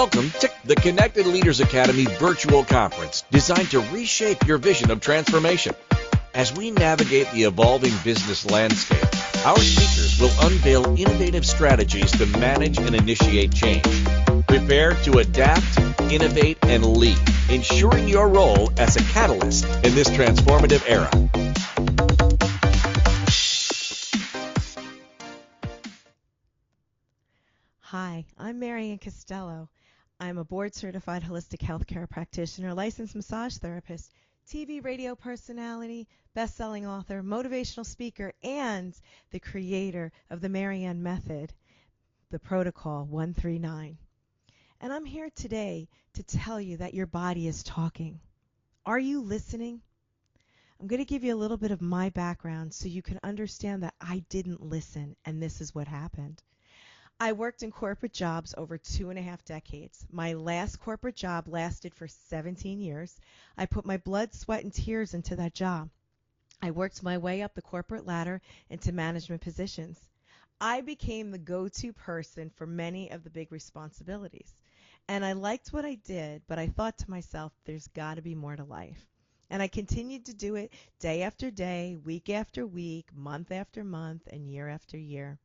Welcome to the Connected Leaders Academy virtual conference designed to reshape your vision of transformation. As we navigate the evolving business landscape, our speakers will unveil innovative strategies to manage and initiate change. Prepare to adapt, innovate, and lead, ensuring your role as a catalyst in this transformative era. Hi, I'm Maryann Castello. I'm a board-certified holistic healthcare practitioner, licensed massage therapist, TV radio personality, best-selling author, motivational speaker, and the creator of the Maryann Method, the Protocol 139. And I'm here today to tell you that your body is talking. Are you listening? I'm going to give you a little bit of my background so you can understand that I didn't listen, and this is what happened. I worked in corporate jobs over 2.5 decades. My last corporate job lasted for 17 years. I put my blood, sweat, and tears into that job. I worked my way up the corporate ladder into management positions. I became the go-to person for many of the big responsibilities. And I liked what I did, but I thought to myself, there's got to be more to life. And I continued to do it day after day, week after week, month after month, and year after year.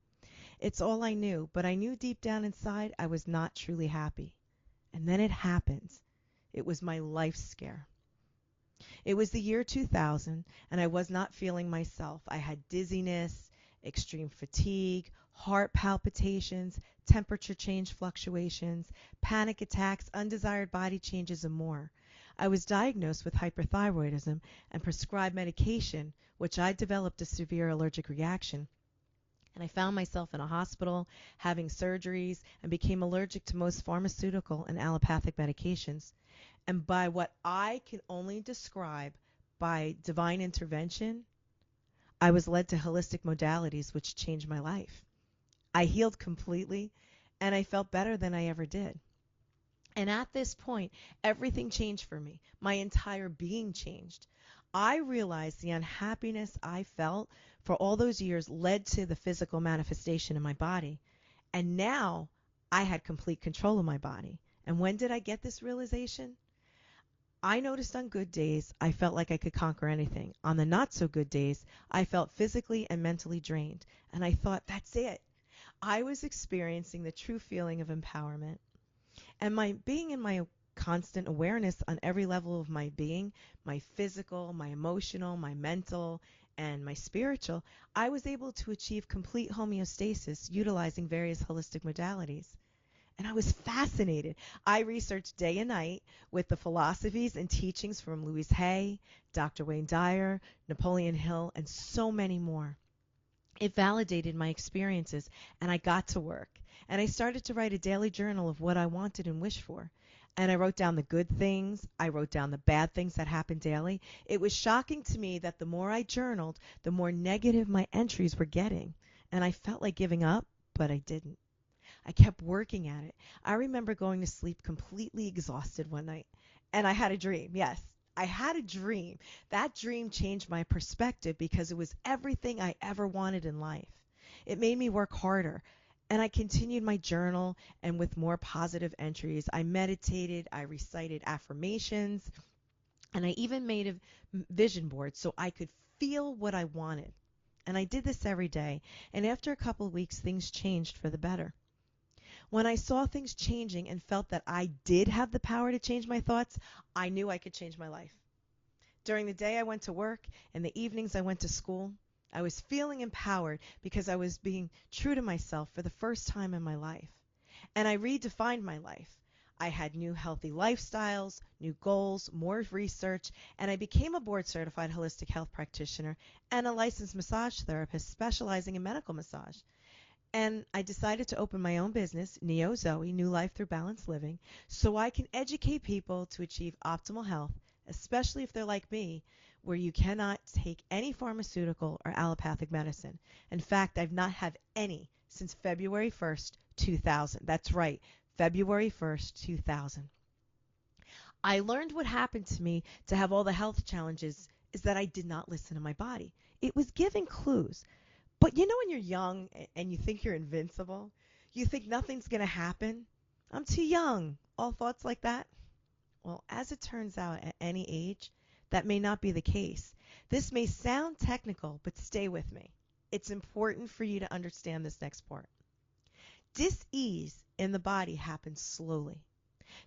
It's all I knew, but I knew deep down inside I was not truly happy. And then it happened. It was my life scare. It was the year 2000, and I was not feeling myself. I had dizziness, extreme fatigue, heart palpitations, temperature change fluctuations, panic attacks, undesired body changes, and more. I was diagnosed with hyperthyroidism and prescribed medication, which I developed a severe allergic reaction. And I found myself in a hospital having surgeries and became allergic to most pharmaceutical and allopathic medications. And by what I can only describe by divine intervention, I was led to holistic modalities which changed my life. I healed completely, and I felt better than I ever did. And at this point, everything changed for me. My entire being changed. I realized the unhappiness I felt for all those years led to the physical manifestation in my body. And now I had complete control of my body. And when did I get this realization? I noticed on good days, I felt like I could conquer anything. On the not so good days, I felt physically and mentally drained. And I thought, that's it. I was experiencing the true feeling of empowerment. And my being in my constant awareness on every level of my being, my physical, my emotional, my mental, and my spiritual, I was able to achieve complete homeostasis utilizing various holistic modalities. And I was fascinated. I researched day and night with the philosophies and teachings from Louise Hay, Dr. Wayne Dyer, Napoleon Hill, and so many more. It validated my experiences, and I got to work. And I started to write a daily journal of what I wanted and wished for. And I wrote down the good things. I wrote down the bad things that happened daily. It was shocking to me that the more I journaled, the more negative my entries were getting. And I felt like giving up, but I didn't. I kept working at it. I remember going to sleep completely exhausted one night. And I had a dream. Yes, I had a dream. That dream changed my perspective because it was everything I ever wanted in life. It made me work harder. And I continued my journal, and with more positive entries, I meditated, I recited affirmations, and I even made a vision board so I could feel what I wanted. And I did this every day, and after a couple of weeks, things changed for the better. When I saw things changing and felt that I did have the power to change my thoughts, I knew I could change my life. During the day, I went to work, and the evenings, I went to school. I was feeling empowered because I was being true to myself for the first time in my life. And I redefined my life. I had new healthy lifestyles, new goals, more research, and I became a board-certified holistic health practitioner and a licensed massage therapist specializing in medical massage. And I decided to open my own business, Neo Zoe, New Life Through Balanced Living, so I can educate people to achieve optimal health, especially if they're like me, where you cannot take any pharmaceutical or allopathic medicine. In fact, I've not had any since February 1st, 2000. That's right, February 1st, 2000. I learned what happened to me to have all the health challenges is that I did not listen to my body. It was giving clues. But you know when you're young and you think you're invincible? You think nothing's going to happen? I'm too young. all thoughts like that? Well, as it turns out, at any age, that may not be the case. This may sound technical, but stay with me. It's important for you to understand this next part. Dis-ease in the body happens slowly.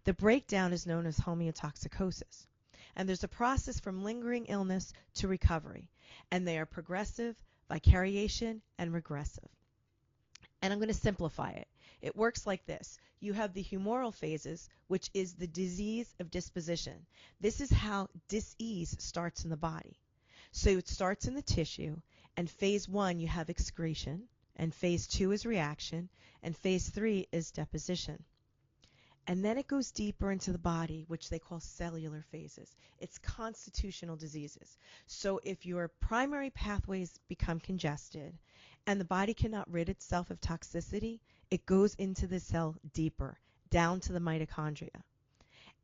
The breakdown is known as homeotoxicosis. And there's a process from lingering illness to recovery. And they are progressive, vicariation, and regressive. And I'm going to simplify it. It works like this. You have the humoral phases, which is the disease of disposition. This is how dis-ease starts in the body. So it starts in the tissue, and phase 1 you have excretion, and phase 2 is reaction, and phase 3 is deposition. And then it goes deeper into the body, which they call cellular phases. It's constitutional diseases. So if your primary pathways become congested and the body cannot rid itself of toxicity, it goes into the cell deeper, down to the mitochondria.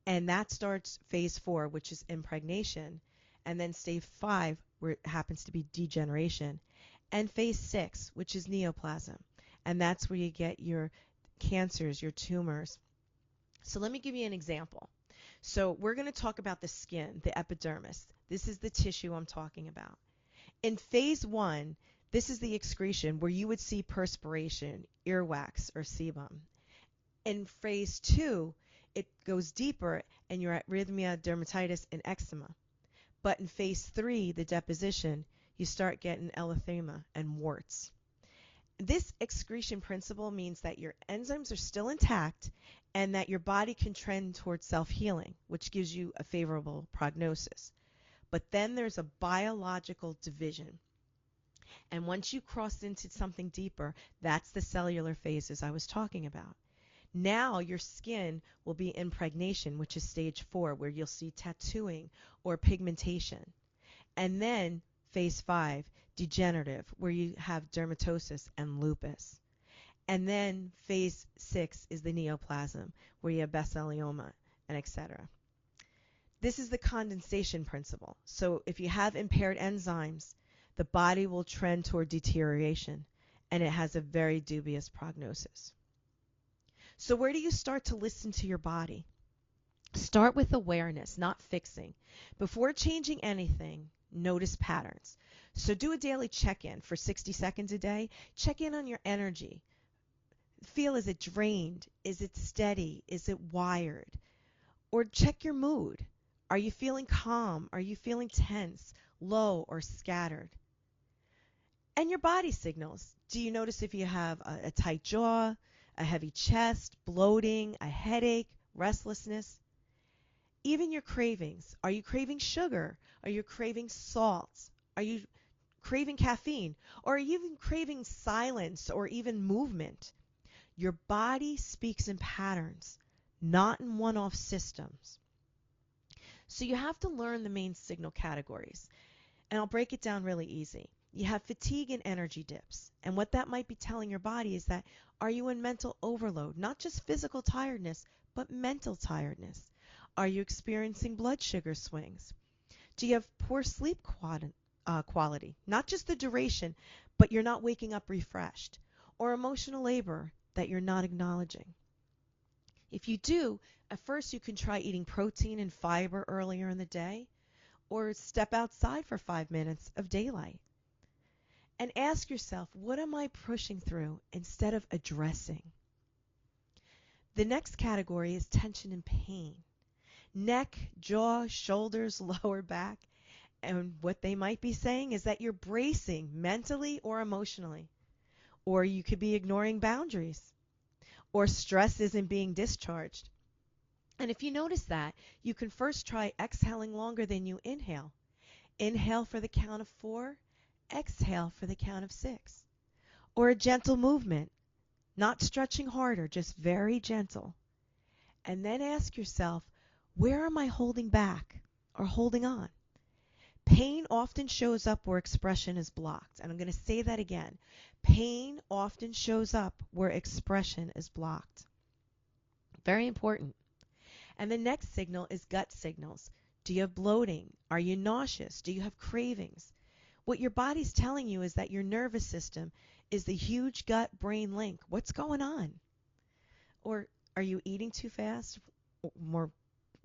And that starts phase 4, which is impregnation, and then stage 5, where it happens to be degeneration, and phase 6, which is neoplasm. And that's where you get your cancers, your tumors. So let me give you an example. So we're going to talk about the skin, the epidermis. This is the tissue I'm talking about. In phase 1, this is the excretion where you would see perspiration, earwax, or sebum. In phase 2, it goes deeper and you're at erythema, dermatitis, and eczema. But in phase 3, the deposition, you start getting erythema and warts. This excretion principle means that your enzymes are still intact and that your body can trend towards self-healing, which gives you a favorable prognosis. But then there's a biological division. And once you cross into something deeper, that's the cellular phases I was talking about. Now your skin will be impregnation, which is stage 4, where you'll see tattooing or pigmentation. And then phase 5, degenerative, where you have dermatosis and lupus. And then phase 6 is the neoplasm, where you have basoglioma and etc. This is the condensation principle. So if you have impaired enzymes, the body will trend toward deterioration, and it has a very dubious prognosis. So where do you start to listen to your body? Start with awareness, not fixing. Before changing anything, notice patterns. So do a daily check-in for 60 seconds a day. Check in on your energy. Feel, is it drained? Is it steady? Is it wired? Or check your mood. Are you feeling calm? Are you feeling tense, low, or scattered? And your body signals. Do you notice if you have a tight jaw, a heavy chest, bloating, a headache, restlessness? Even your cravings. Are you craving sugar? Are you craving salt? Are you craving caffeine? Or are you even craving silence or even movement? Your body speaks in patterns, not in one-off systems. So you have to learn the main signal categories. And I'll break it down really easy. You have fatigue and energy dips. And what that might be telling your body is that, are you in mental overload? Not just physical tiredness, but mental tiredness. Are you experiencing blood sugar swings? Do you have poor sleep quality? Not just the duration, but you're not waking up refreshed. Or emotional labor that you're not acknowledging. If you do, at first you can try eating protein and fiber earlier in the day, or step outside for 5 minutes of daylight. And ask yourself, what am I pushing through instead of addressing? The next category is tension and pain. Neck, jaw, shoulders, lower back. And what they might be saying is that you're bracing mentally or emotionally. Or you could be ignoring boundaries. Or stress isn't being discharged. And if you notice that, you can first try exhaling longer than you inhale. Inhale for the count of 4. Exhale for the count of 6. Or a gentle movement, not stretching harder, just very gentle. And then ask yourself, where am I holding back or holding on? Pain often shows up where expression is blocked. And I'm going to say that again. Pain often shows up where expression is blocked. Very important. And the next signal is gut signals. Do you have bloating? Are you nauseous? Do you have cravings? What your body's telling you is that your nervous system is the huge gut-brain link. What's going on? Or are you eating too fast? more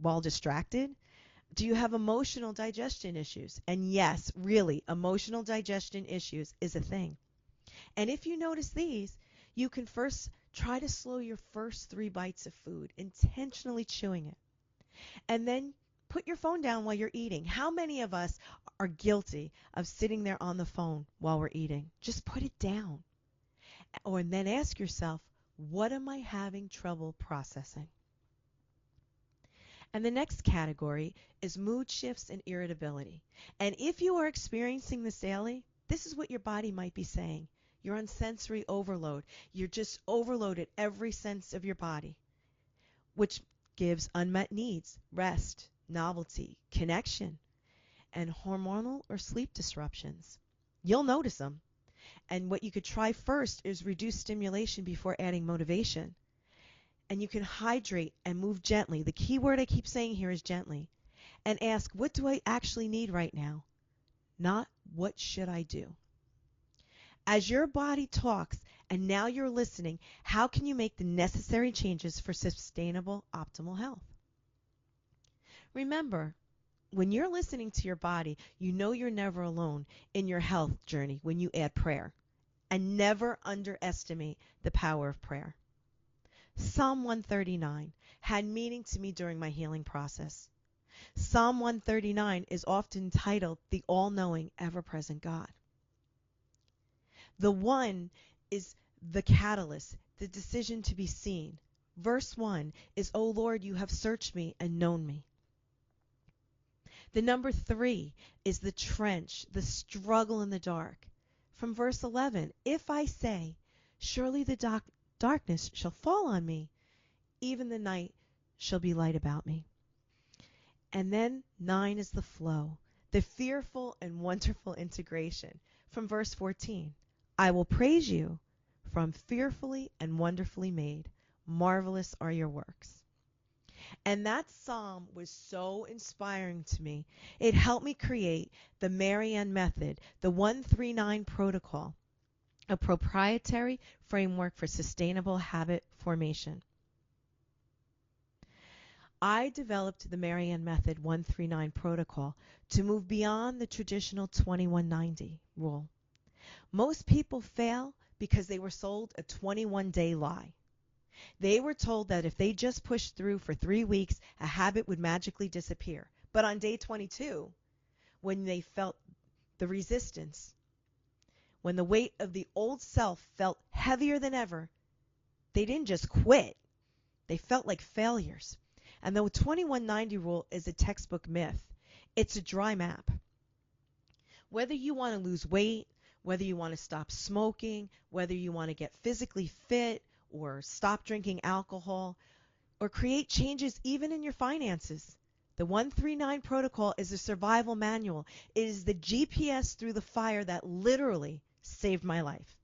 while distracted? Do you have emotional digestion issues? And yes, really, emotional digestion issues is a thing. And if you notice these, you can first try to slow your first 3 bites of food, intentionally chewing it. And then put your phone down while you're eating. How many of us are guilty of sitting there on the phone while we're eating? Just put it down. Or then ask yourself, what am I having trouble processing? And the next category is mood shifts and irritability. And if you are experiencing this daily, this is what your body might be saying. You're on sensory overload. You're just overloaded every sense of your body, which gives unmet needs, rest, novelty, connection, and hormonal or sleep disruptions. You'll notice them. And what you could try first is reduce stimulation before adding motivation. And you can hydrate and move gently. The key word I keep saying here is gently. And ask, what do I actually need right now? Not what should I do? As your body talks and now you're listening, how can you make the necessary changes for sustainable, optimal health? Remember, when you're listening to your body, you know you're never alone in your health journey when you add prayer. And never underestimate the power of prayer. Psalm 139 had meaning to me during my healing process. Psalm 139 is often titled the all-knowing, ever-present God. The one is the catalyst, the decision to be seen. Verse 1 is, O Lord, you have searched me and known me. The number 3 is the trench, the struggle in the dark. From verse 11, if I say, surely the darkness shall fall on me, even the night shall be light about me. And then 9 is the flow, the fearful and wonderful integration. From verse 14, I will praise you, for I'm fearfully and wonderfully made. Marvelous are your works. And that psalm was so inspiring to me. It helped me create the Maryann method, the 139 protocol, a proprietary framework for sustainable habit formation. I developed the Maryann method 139 protocol to move beyond the traditional 2190 rule. Most people fail because they were sold a 21-day lie. They were told that if they just pushed through for 3 weeks, a habit would magically disappear. But on day 22, when they felt the resistance, when the weight of the old self felt heavier than ever, they didn't just quit. They felt like failures. And the 2190 rule is a textbook myth. It's a dry map. Whether you want to lose weight, whether you want to stop smoking, whether you want to get physically fit, or stop drinking alcohol, or create changes even in your finances. The 139 protocol is a survival manual. It is the GPS through the fire that literally saved my life.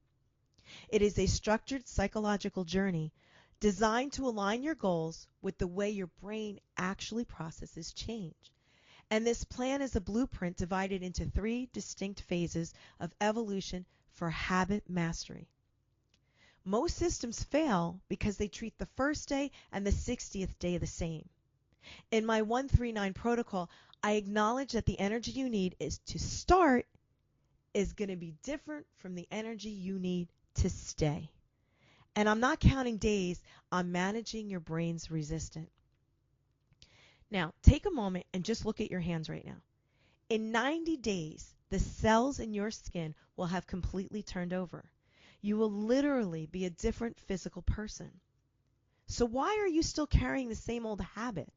It is a structured psychological journey designed to align your goals with the way your brain actually processes change. And this plan is a blueprint divided into 3 distinct phases of evolution for habit mastery. Most systems fail because they treat the first day and the 60th day the same. In my 139 protocol, I acknowledge that the energy you need is to start is going to be different from the energy you need to stay. And I'm not counting days, I'm managing your brain's resistance. Now, take a moment and just look at your hands right now. In 90 days, the cells in your skin will have completely turned over. You will literally be a different physical person. So why are you still carrying the same old habits?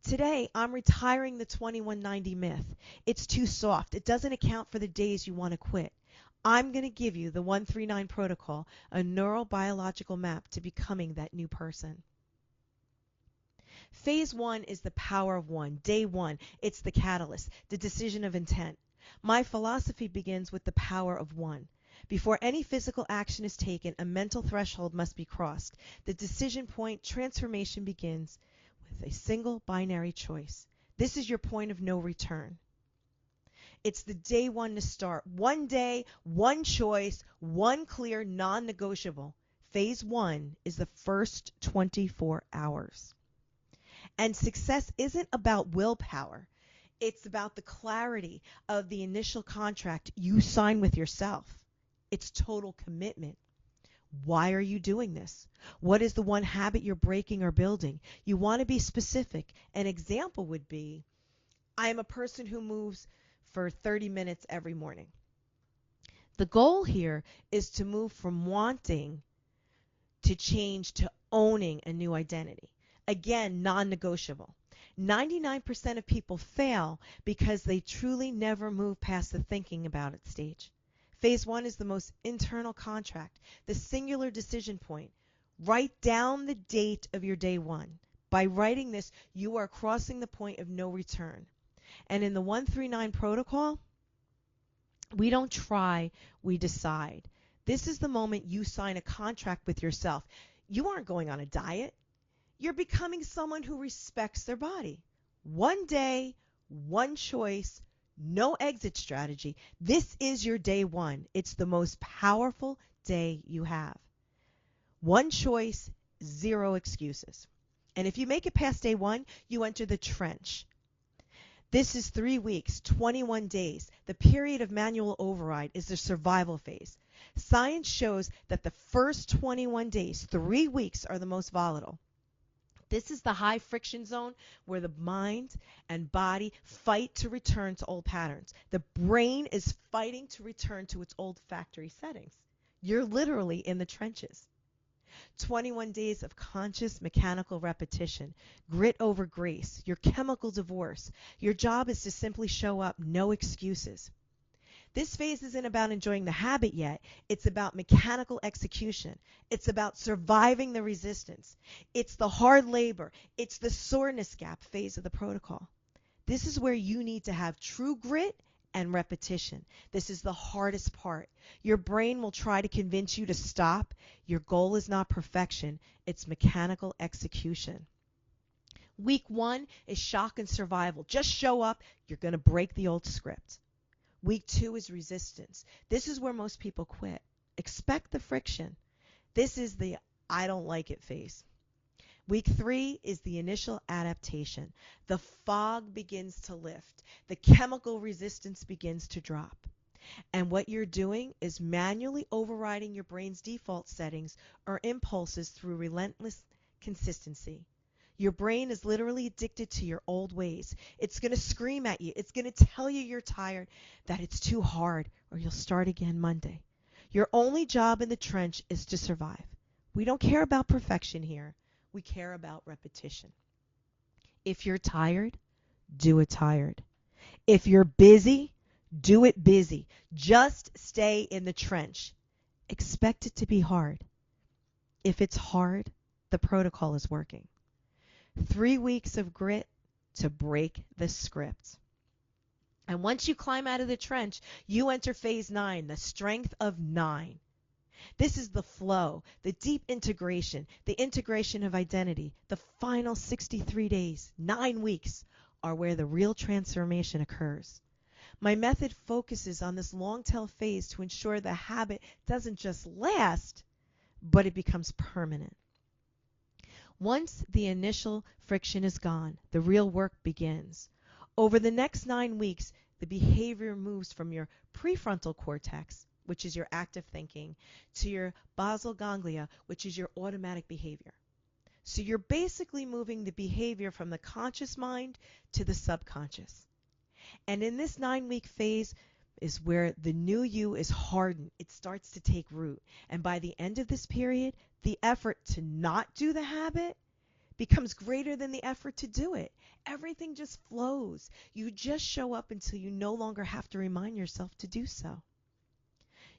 Today, I'm retiring the 2190 myth. It's too soft. It doesn't account for the days you want to quit. I'm going to give you the 139 protocol, a neurobiological map to becoming that new person. Phase 1 is the power of 1. Day 1, it's the catalyst, the decision of intent. My philosophy begins with the power of 1. Before any physical action is taken, a mental threshold must be crossed. The decision point transformation begins with a single binary choice. This is your point of no return. It's the day 1 to start. 1 day, 1 choice, 1 clear, non-negotiable. Phase 1 is the first 24 hours. And success isn't about willpower. It's about the clarity of the initial contract you sign with yourself. It's total commitment. Why are you doing this? What is the one habit you're breaking or building? You want to be specific. An example would be, I am a person who moves for 30 minutes every morning. The goal here is to move from wanting to change to owning a new identity. Again, non-negotiable. 99% of people fail because they truly never move past the thinking about it stage. Phase 1 is the most internal contract, the singular decision point. Write down the date of your day 1. By writing this, you are crossing the point of no return. And in the 139 protocol, we don't try, we decide. This is the moment you sign a contract with yourself. You aren't going on a diet. You're becoming someone who respects their body. One day, one choice, no exit strategy. This is your day 1. It's the most powerful day you have. One choice, 0 excuses. And if you make it past day 1, you enter the trench. This is 3 weeks, 21 days. The period of manual override is the survival phase. Science shows that the first 21 days, 3 weeks, are the most volatile. This is the high friction zone where the mind and body fight to return to old patterns. The brain is fighting to return to its old factory settings. You're literally in the trenches. 21 days of conscious mechanical repetition, grit over grace, your chemical divorce. Your job is to simply show up, no excuses. This phase isn't about enjoying the habit yet. It's about mechanical execution. It's about surviving the resistance. It's the hard labor. It's the soreness gap phase of the protocol. This is where you need to have true grit and repetition. This is the hardest part. Your brain will try to convince you to stop. Your goal is not perfection. It's mechanical execution. Week 1 is shock and survival. Just show up. You're going to break the old script. Week 2 is resistance. This is where most people quit. Expect the friction. This is the I don't like it phase. Week 3 is the initial adaptation. The fog begins to lift. The chemical resistance begins to drop. And what you're doing is manually overriding your brain's default settings or impulses through relentless consistency. Your brain is literally addicted to your old ways. It's going to scream at you. It's going to tell you you're tired, that it's too hard, or you'll start again Monday. Your only job in the trench is to survive. We don't care about perfection here. We care about repetition. If you're tired, do it tired. If you're busy, do it busy. Just stay in the trench. Expect it to be hard. If it's hard, the protocol is working. 3 weeks of grit to break the script. And once you climb out of the trench, you enter phase 9, the strength of 9. This is the flow, the deep integration, the integration of identity. The final 63 days, 9 weeks, are where the real transformation occurs. My method focuses on this long tail phase to ensure the habit doesn't just last, but it becomes permanent. Once the initial friction is gone, the real work begins. Over the next 9 weeks, the behavior moves from your prefrontal cortex, which is your active thinking, to your basal ganglia, which is your automatic behavior. So you're basically moving the behavior from the conscious mind to the subconscious. And in this 9-week phase is where the new you is hardened. It starts to take root. And by the end of this period, the effort to not do the habit becomes greater than the effort to do it. Everything just flows. You just show up until you no longer have to remind yourself to do so.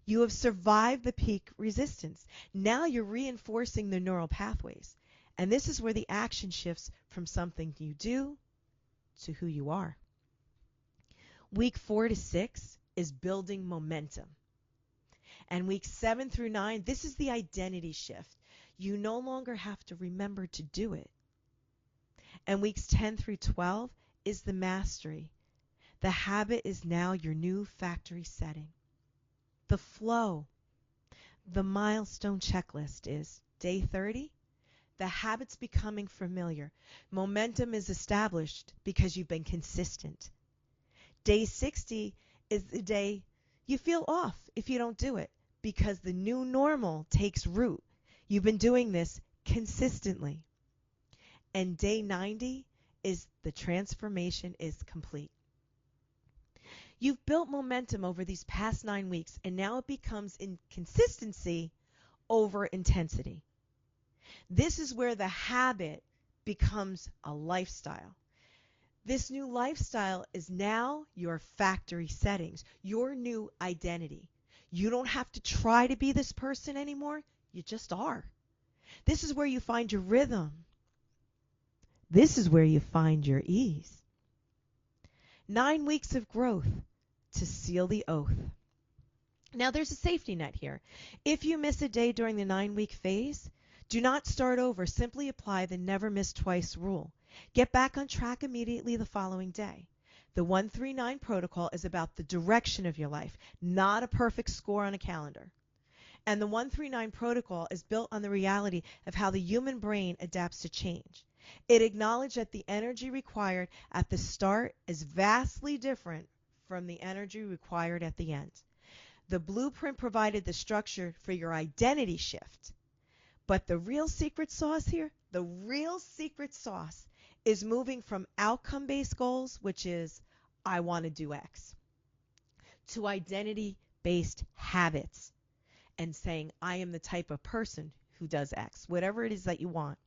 You have survived the peak resistance. Now you're reinforcing the neural pathways. And this is where the action shifts from something you do to who you are. Week 4 to 6 is building momentum. And weeks 7 through 9, this is the identity shift. You no longer have to remember to do it. And weeks 10 through 12 is the mastery. The habit is now your new factory setting. The flow. The milestone checklist is day 30, the habits becoming familiar. Momentum is established because you've been consistent. Day 60 is the day you feel off if you don't do it because the new normal takes root. You've been doing this consistently. And day 90 is the transformation is complete. You've built momentum over these past 9 weeks, and now it becomes consistency over intensity. This is where the habit becomes a lifestyle. This new lifestyle is now your factory settings, your new identity. You don't have to try to be this person anymore. You just are. This is where you find your rhythm. This is where you find your ease. 9 weeks of growth to seal the oath. Now there's a safety net here. If you miss a day during the 9-week phase, do not start over. Simply apply the never miss twice rule. Get back on track immediately the following day. The 139 protocol is about the direction of your life, not a perfect score on a calendar. And the 139 protocol is built on the reality of how the human brain adapts to change. It acknowledged that the energy required at the start is vastly different from the energy required at the end. The blueprint provided the structure for your identity shift. But the real secret sauce here, the real secret sauce is moving from outcome-based goals, which is I want to do X, to identity-based habits and saying I am the type of person who does X, whatever it is that you want.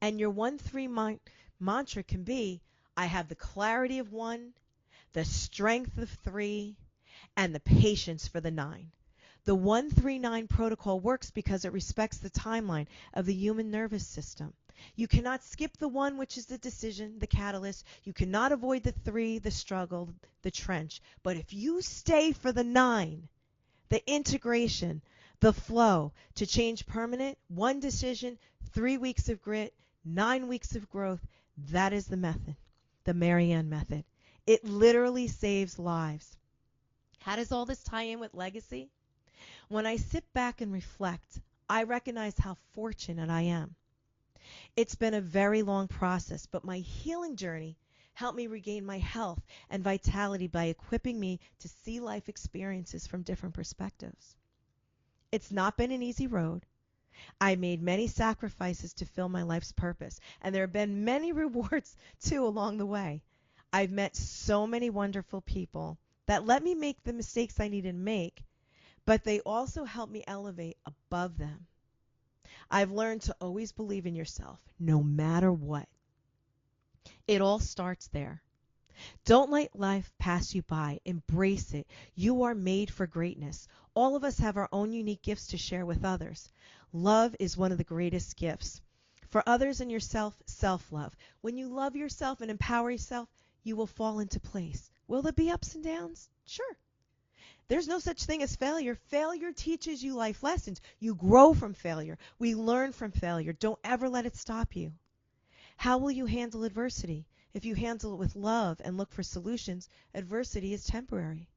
And your 1-3 mantra can be I have the clarity of 1, the strength of 3, and the patience for the 9. The 139 protocol works because it respects the timeline of the human nervous system. You cannot skip the 1, which is the decision, the catalyst. You cannot avoid the 3, the struggle, the trench. But if you stay for the 9, the integration, the flow, to change permanent, 1 decision, 3 weeks of grit, 9 weeks of growth, that is the method, the Maryann method. It literally saves lives. How does all this tie in with legacy? When I sit back and reflect, I recognize how fortunate I am. It's been a very long process, but my healing journey helped me regain my health and vitality by equipping me to see life experiences from different perspectives. It's not been an easy road. I made many sacrifices to fill my life's purpose, and there have been many rewards, too, along the way. I've met so many wonderful people that let me make the mistakes I needed to make, but they also helped me elevate above them. I've learned to always believe in yourself, no matter what. It all starts there. Don't let life pass you by. Embrace it. You are made for greatness. All of us have our own unique gifts to share with others. Love is one of the greatest gifts. For others and yourself, self-love. When you love yourself and empower yourself, you will fall into place. Will there be ups and downs? Sure. There's no such thing as failure. Failure teaches you life lessons. You grow from failure. We learn from failure. Don't ever let it stop you. How will you handle adversity? If you handle it with love and look for solutions, adversity is temporary.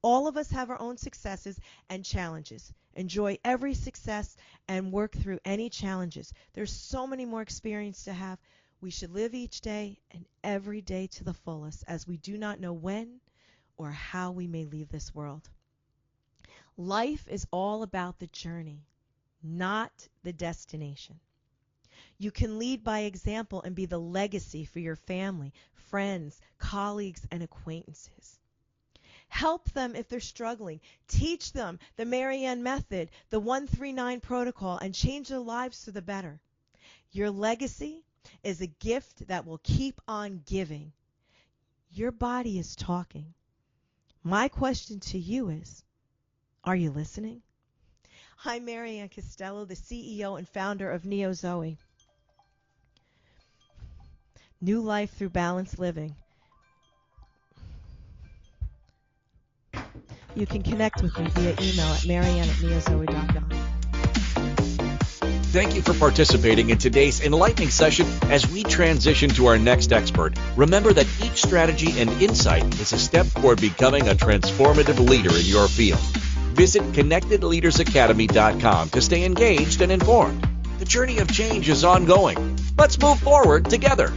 All of us have our own successes and challenges. Enjoy every success and work through any challenges. There's so many more experience to have. We should live each day and every day to the fullest, as we do not know when or how we may leave this world. Life is all about the journey, not the destination. You can lead by example and be the legacy for your family, friends, colleagues, and acquaintances. Help them if they're struggling. Teach them the Maryann method, the 139 protocol, and change their lives for the better. Your legacy is a gift that will keep on giving. Your body is talking. My question to you is, are you listening? I'm Maryann Castello, the CEO and founder of NeoZoe. New life through balanced living. You can connect with me via email at maryann@neozoe.com. Thank you for participating in today's enlightening session. As we transition to our next expert, remember that each strategy and insight is a step toward becoming a transformative leader in your field. Visit ConnectedLeadersAcademy.com to stay engaged and informed. The journey of change is ongoing. Let's move forward together.